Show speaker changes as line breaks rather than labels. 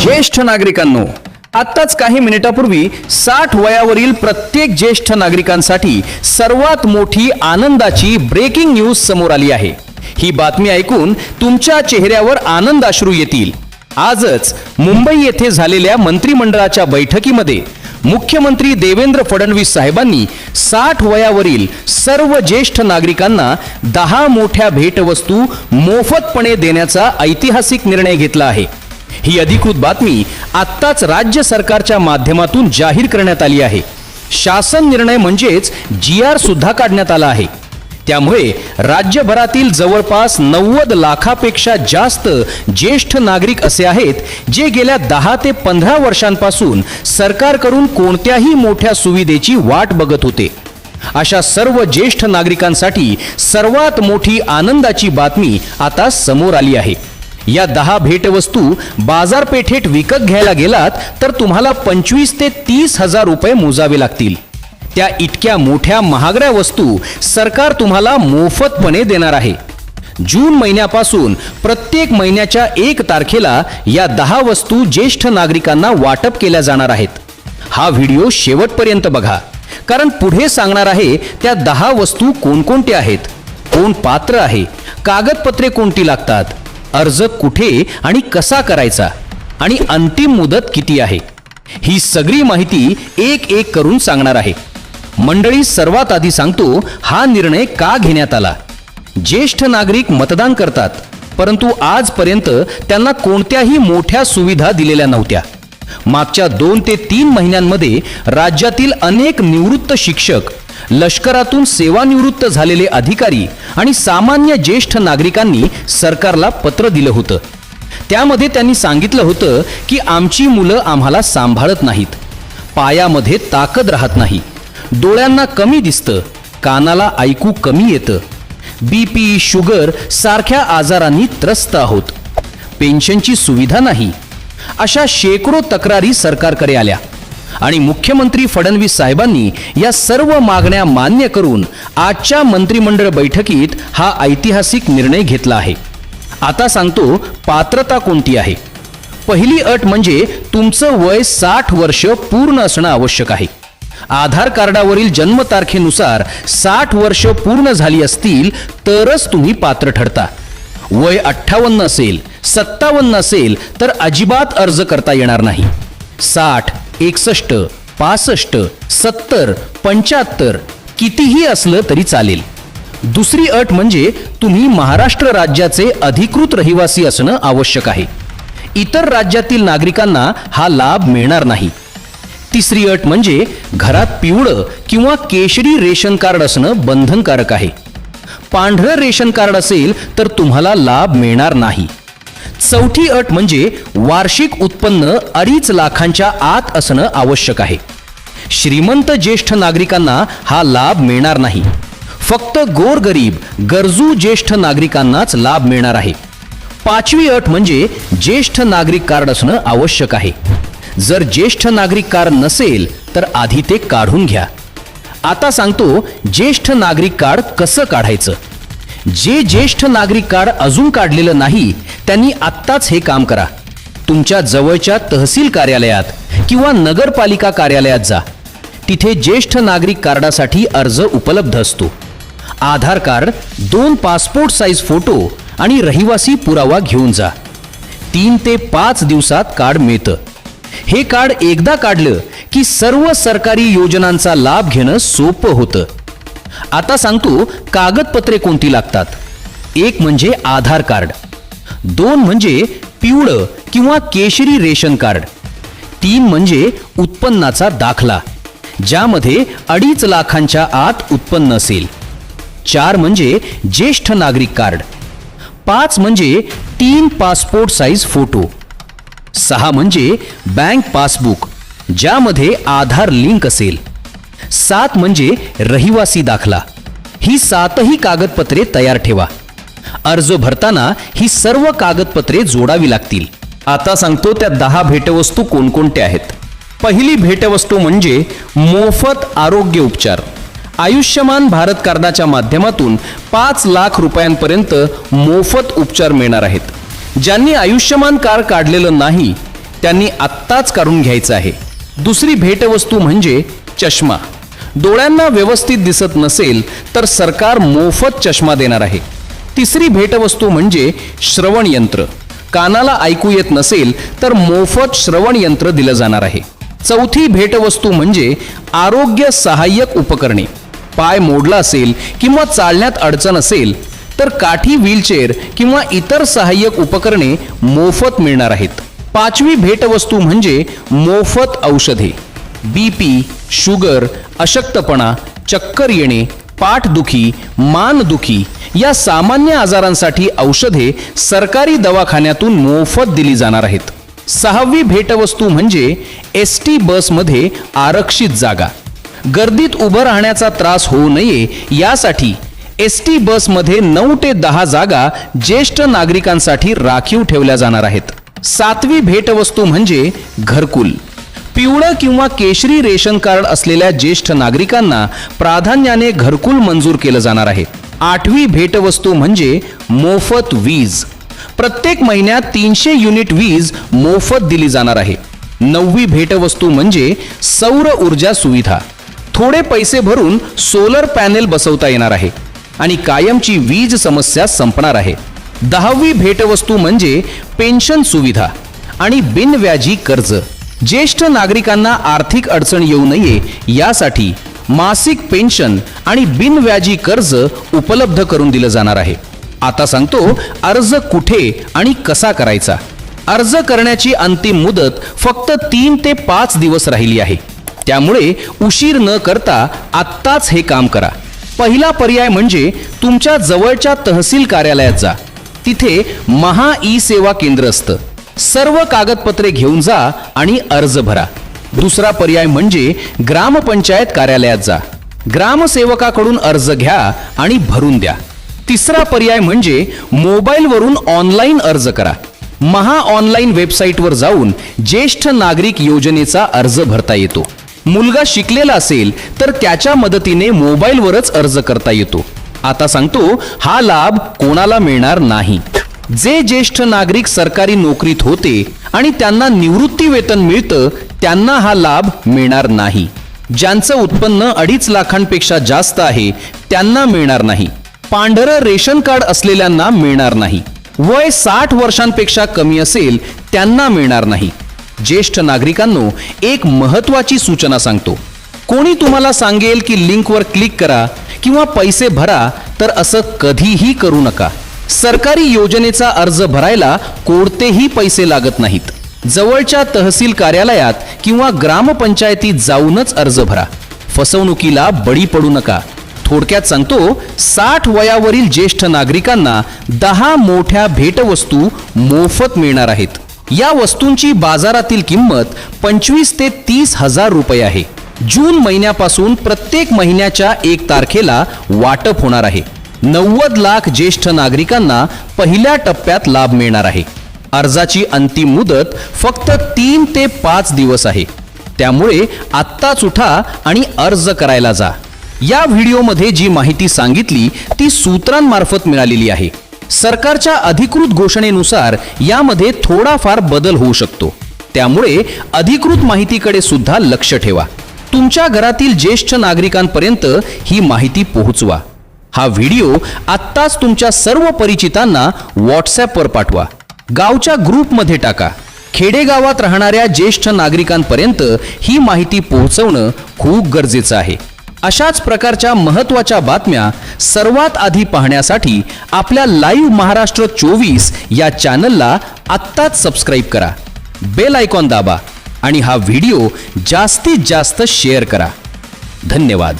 ज्येष्ठ नागरिकांनो, आत्ताच काही मिनिटापूर्वी 60 वयावरील प्रत्येक ज्येष्ठ नागरिकांसाठी सर्वात मोठी आनंदाची ब्रेकिंग न्यूज समोर आली आहे। ही बातमी ऐकून तुमच्या चेहऱ्यावर आनंद अश्रू येतील। आजच मुंबई येथे झालेल्या मंत्रिमंडळाच्या बैठकीमध्ये मुख्यमंत्री देवेंद्र फडणवीस साहेबांनी 60 वयावरील सर्व ज्येष्ठ नागरिकांना 10 मोठ्या भेटवस्तू मोफतपणे देण्याचा ऐतिहासिक निर्णय घेतला आहे। ही अधिकृत बातमी आत्ताच राज्य सरकारच्या माध्यमातून जाहीर करण्यात आली आहे। शासन निर्णय म्हणजेच GR सुद्धा काढण्यात आला आहे। त्यामुळे राज्यभरातील जवळपास 90 लाखापेक्षा जास्त ज्येष्ठ नागरिक असे आहेत जे गेल्या 10 ते 15 वर्षांपासून सरकारकडून कोणत्याही मोठ्या सुविधेची वाट बघत होते। अशा सर्व ज्येष्ठ नागरिकांसाठी सर्वात मोठी आनंदाची बातमी आता समोर आली आहे। या 10 भेटवस्तू बाजारपेठेत विकत घ्यायला गेलात तर तुम्हाला 25 ते 30 हजार रुपये मोजावे लागतील। त्या इतक्या मोठ्या महागड्या वस्तू सरकार तुम्हाला मोफतपणे देणार आहे। जून महिन्यापासून प्रत्येक महिन्याच्या 1 तारखेला या 10 वस्तू ज्येष्ठ नागरिकांना वाटप केल्या जाणार आहेत। हा व्हिडिओ शेवटपर्यंत बघा, कारण पुढे सांगणार आहे त्या 10 वस्तू कोणकोणत्या आहेत, कोण पात्र आहे, कागदपत्रे कोणती लागतात, अर्ज कुठे आणि कसा करायचा आणि अंतिम मुदत किती आहे, ही सगळी माहिती एक एक करून सांगणार आहे। मंडळी, सर्वात आधी सांगतो हा निर्णय का घेण्यात आला। ज्येष्ठ नागरिक मतदान करतात, परंतु आजपर्यंत त्यांना कोणत्याही मोठ्या सुविधा दिलेल्या नव्हत्या। मागच्या 2 ते 3 महिन्यांमध्ये राज्यातील अनेक निवृत्त शिक्षक, लष्करातून सेवानिवृत्त झालेले अधिकारी आणि सामान्य ज्येष्ठ नागरिकांनी सरकारला पत्र दिलं होतं। त्यामध्ये त्यांनी सांगितलं होतं की आमची मुलं आम्हाला सांभाळत नाहीत, पायामध्ये ताकद राहत नाही, डोळ्यांना कमी दिसतं, कानाला ऐकू कमी येतं, BP, शुगर सारख्या आजारांनी त्रस्त आहोत, पेन्शनची सुविधा नाही, अशा शेकडो तक्रारी सरकारकडे आल्या आणि मुख्यमंत्री फडणवीस साहेबांनी या सर्व मागण्या मान्य करून आजच्या मंत्रिमंडळ बैठकीत हा ऐतिहासिक निर्णय घेतला आहे। आता सांगतो पात्रता कोणती आहे। पहिली अट म्हणजे तुमचं वय 60 वर्ष पूर्ण असणं आवश्यक आहे। आधार कार्डावरील जन्मतारखेनुसार 60 वर्ष पूर्ण झाली असतील तरच तुम्ही पात्र ठरता। वय 58 असेल, 57 असेल तर अजिबात अर्ज करता येणार नाही। 60, 61, 65, 70, 75 कितीही असलं तरी चालेल। दुसरी अट म्हणजे तुम्ही महाराष्ट्र राज्याचे अधिकृत रहिवासी असणं आवश्यक आहे। इतर राज्यातील नागरिकांना हा लाभ मिळणार नाही। तिसरी अट म्हणजे घरात पिवळं किंवा केशरी रेशन कार्ड असणं बंधनकारक आहे। पांढरं रेशन कार्ड असेल तर तुम्हाला लाभ मिळणार नाही। चौथी अट म्हणजे वार्षिक उत्पन्न 2.5 लाखांच्या आत असणं आवश्यक आहे। श्रीमंत ज्येष्ठ नागरिकांना हा लाभ मिळणार नाही। फक्त गोरगरीब गरजू ज्येष्ठ नागरिकांनाच लाभ मिळणार आहे। पाचवी अट म्हणजे ज्येष्ठ नागरिक कार्ड असणं आवश्यक आहे। जर ज्येष्ठ नागरिक कार्ड नसेल तर आधी ते काढून घ्या। आता सांगतो ज्येष्ठ नागरिक कार्ड कसं काढायचं। जे ज्येष्ठ नागरिक कार्ड अजून काढलेलं नाही त्यांनी आत्ताच हे काम करा। तुमच्या जवळच्या तहसील कार्यालयात किंवा नगरपालिका कार्यालयात जा, तिथे ज्येष्ठ नागरिक कार्डासाठी अर्ज उपलब्ध असतो। आधार कार्ड, 2 पासपोर्ट साईज फोटो आणि रहिवासी पुरावा घेऊन जा। 3 ते 5 दिवसात कार्ड मिळतं। हे कार्ड एकदा काढलं की सर्व सरकारी योजनांचा लाभ घेणं सोपं होतं। आता सांगतो कागदपत्रे कोणती लागतात। 1 म्हणजे आधार कार्ड, 2 म्हणजे पिवळं किंवा केशरी रेशन कार्ड, 3 म्हणजे उत्पन्नाचा दाखला ज्यामध्ये 2.5 लाखांच्या आत उत्पन्न असेल, 4 म्हणजे ज्येष्ठ नागरिक कार्ड, 5 म्हणजे 3 पासपोर्ट साईज फोटो, 6 म्हणजे बँक पासबुक ज्यामध्ये आधार लिंक असेल, 7 म्हणजे रहिवासी दाखला। ही 7ही कागदपत्रे तयार ठेवा। अर्ज भरताना ही सर्व कागदपत्रे जोडावी लागतील। आता सांगतो त्या 10 भेटवस्तू कोणकोणत्या आहेत। पहिली भेटवस्तू म्हणजे मोफत आरोग्य उपचार। आयुष्यमान भारत कार्डाच्या माध्यमातून 5 लाख रुपयांपर्यंत मोफत उपचार मिळणार आहेत। ज्यांनी आयुष्यमान कार्ड काढलेलं नाही त्यांनी आत्ताच काढून घ्यायचं आहे. दुसरी भेटवस्तू म्हणजे चष्मा. डोळ्यांना व्यवस्थित दिसत नसेल तर सरकार मोफत चष्मा देणार आहे. तिसरी भेटवस्तू म्हणजे श्रवण यंत्र. कानाला ऐकू येत नसेल तर मोफत श्रवण यंत्र दिलं जाणार आहे. चौथी भेटवस्तू म्हणजे आरोग्य सहाय्यक उपकरणे. पाय मोडला असेल किंवा चालण्यात अडचण असेल तर काठी, व्हीलचेअर किंवा इतर सहाय्यक उपकरणे मोफत मिळणार आहेत. पाचवी भेटवस्तू म्हणजे मोफत औषधे. बीपी, शुगर, अशक्तपणा, चक्कर येणे, पाठदुखी, मानदुखी या सामान्य आजारांसाठी औषधे सरकारी दवाखान्यातून मोफत दिली जाणार आहेत. सहावी भेटवस्तू म्हणजे एसटी बसमध्ये आरक्षित जागा. गर्दीत उभं राहण्याचा त्रास होऊ नये यासाठी एसटी बसमध्ये 9 ते 10 जागा ज्येष्ठ नागरिकांसाठी राखीव ठेवल्या जाणार आहेत. सातवी भेटवस्तू म्हणजे घरकुल. पिवळं किंवा केशरी रेशन कार्ड असलेल्या ज्येष्ठ नागरिकांना प्राधान्याने घरकुल मंजूर केलं जाणार आहे. आठवी भेटवस्तू म्हणजे मोफत वीज. प्रत्येक महिन्यात 300 युनिट वीज मोफत दिली जाणार आहे. नववी भेटवस्तू म्हणजे सौर ऊर्जा सुविधा. थोडे पैसे भरून सोलर पॅनेल बसवता येणार आहे आणि कायमची वीज समस्या संपणार आहे. 10वी भेटवस्तू म्हणजे पेन्शन सुविधा आणि बिनव्याजी कर्ज. ज्येष्ठ नागरिकांना आर्थिक अडचण येऊ नये यासाठी मासिक पेन्शन आणि बिनव्याजी कर्ज उपलब्ध करून दिलं जाणार आहे. आता सांगतो अर्ज कुठे आणि कसा करायचा. अर्ज करण्याची अंतिम मुदत फक्त 3 ते 5 दिवस राहिली आहे. त्यामुळे उशीर न करता आत्ताच हे काम करा. पहिला पर्याय म्हणजे तुमच्या जवळच्या तहसील कार्यालयात जा. तिथे महा ई सेवा केंद्र असतं. सर्व कागदपत्रे घेऊन जा आणि अर्ज भरा. दुसरा पर्याय म्हणजे ग्रामपंचायत कार्यालयात जा. ग्रामसेवकाकडून अर्ज घ्या आणि भरून द्या. तिसरा पर्याय म्हणजे मोबाईलवरून ऑनलाईन अर्ज करा. महा ऑनलाईन वेबसाईटवर जाऊन ज्येष्ठ नागरिक योजनेचा अर्ज भरता येतो. मुलगा शिकलेला असेल तर त्याच्या मदतीने मोबाईलवरच अर्ज करता येतो. आता सांगतो हा लाभ कोणाला मिळणार नाही. जे ज्येष्ठ नागरिक सरकारी नोकरीत होते आणि त्यांना निवृत्ती वेतन मिळतं त्यांना हा लाभ मिळणार नाही. ज्यांचं उत्पन्न 2.5 लाखांपेक्षा जास्त आहे त्यांना मिळणार नाही. पांढरं रेशन कार्ड असलेल्यांना मिळणार नाही. वय 60 वर्षांपेक्षा कमी असेल त्यांना मिळणार नाही. ज्येष्ठ नागरिकांनो, एक महत्त्वाची सूचना सांगतो. कोणी तुम्हाला सांगेल की लिंकवर क्लिक करा किंवा पैसे भरा तर असं कधीही करू नका. सरकारी योजनेचा अर्ज भरायला कोणतेही पैसे लागत नाहीत. जवळच्या तहसील कार्यालयात किंवा ग्रामपंचायतीत जाऊनच अर्ज भरा. फसवणुकीला बळी पडू नका. थोडक्यात सांगतो 60 वयावरील ज्येष्ठ नागरिकांना 10 मोठ्या भेटवस्तू मोफत मिळणार आहेत. या वस्तूंची बाजारातील किंमत 25 ते 30 हजार रुपये आहे. जून महिन्यापासून प्रत्येक महिन्याच्या 1 तारखेला वाटप होणार आहे. 90 लाख ज्येष्ठ नागरिकांना पहिल्या टप्प्यात लाभ मिळणार आहे. अर्जाची अंतिम मुदत फक्त 3 ते 5 दिवस आहे. त्यामुळे आत्ताच उठा आणि अर्ज करायला जा. या व्हिडिओमध्ये जी माहिती सांगितली ती सूत्रांमार्फत मिळालेली आहे. सरकारच्या अधिकृत घोषणेनुसार यामध्ये थोडाफार बदल होऊ शकतो. त्यामुळे अधिकृत माहितीकडे सुद्धा लक्ष ठेवा. तुमच्या घरातील ज्येष्ठ नागरिकांपर्यंत ही माहिती पोहोचवा. हा व्हिडिओ आत्ताच तुमच्या सर्व परिचितांना व्हॉट्सॲपवर पाठवा. गावच्या ग्रुपमध्ये टाका. खेडेगावात राहणाऱ्या ज्येष्ठ नागरिकांपर्यंत ही माहिती पोहोचवणं खूप गरजेचं आहे. अशाच प्रकारच्या महत्त्वाच्या बातम्या सर्वात आधी पाहण्यासाठी आपल्या लाईव्ह महाराष्ट्र 24 या चॅनलला आत्ताच सबस्क्राईब करा. बेल आयकॉन दाबा आणि हा व्हिडिओ जास्तीत जास्त शेअर करा. धन्यवाद.